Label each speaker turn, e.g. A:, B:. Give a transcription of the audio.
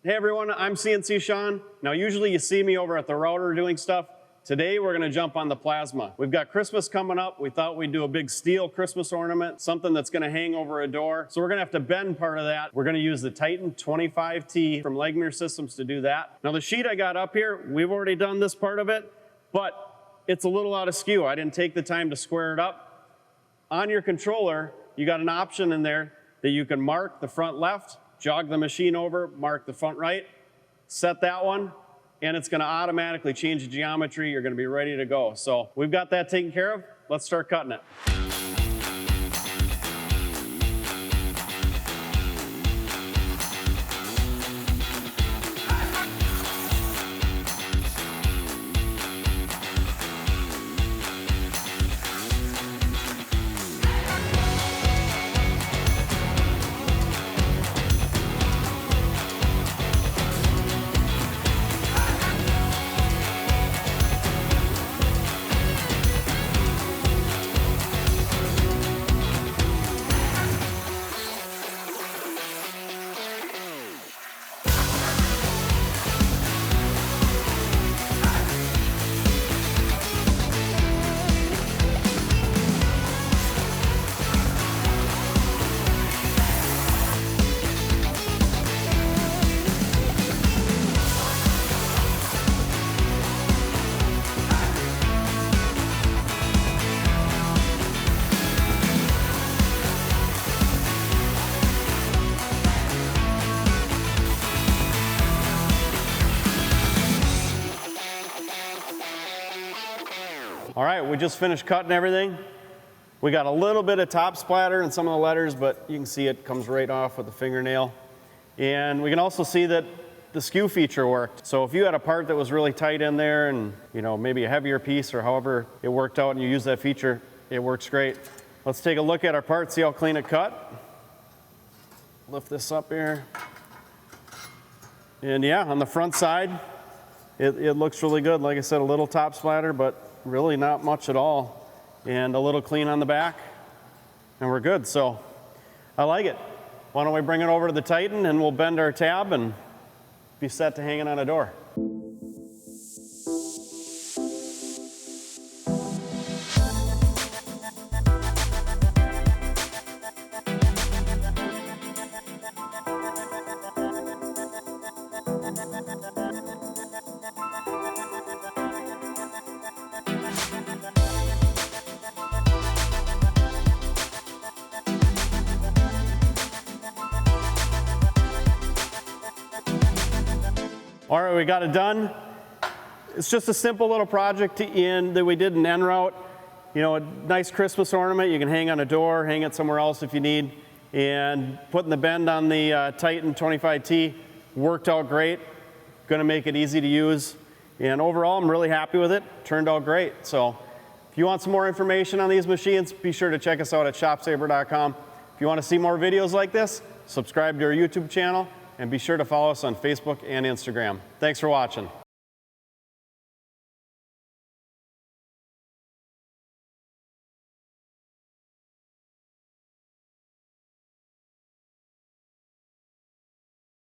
A: Hey everyone, I'm CNC Shawn. Now usually you see me over at the router doing stuff. Today we're gonna jump on the plasma. We've got Christmas coming up. We thought we'd do a big steel Christmas ornament, something that's gonna hang over a door. So we're gonna have to bend part of that. We're gonna use the Titan 25T from Legmere Systems to do that. Now the sheet I got up here, we've already done this part of it, but it's a little out of skew. I didn't take the time to square it up. On your controller, you got an option in there that you can mark the front left, jog the machine over, mark the front right, set that one, and it's gonna automatically change the geometry. You're gonna be ready to go. So we've got that taken care of. Let's start cutting it. All right, we just finished cutting everything. We got a little bit of top splatter in some of the letters, but you can see it comes right off with the fingernail. And we can also see that the skew feature worked. So if you had a part that was really tight in there and maybe a heavier piece or however it worked out and you use that feature, it works great. Let's take a look at our part, see how clean it cut. Lift this up here. And yeah, on the front side, it looks really good. Like I said, a little top splatter, but really not much at all, and a little clean on the back, and we're good. So I like it. Why don't we bring it over to the Titan and we'll bend our tab and be set to hanging on a door. All right, we got it done. It's just a simple little project that we did in en route. A nice Christmas ornament. You can hang on a door, hang it somewhere else if you need. And putting the bend on the Titan 25T worked out great. Gonna make it easy to use. And overall, I'm really happy with it. Turned out great. So if you want some more information on these machines, be sure to check us out at ShopSabre.com. If you want to see more videos like this, subscribe to our YouTube channel. And be sure to follow us on Facebook and Instagram. Thanks for watching.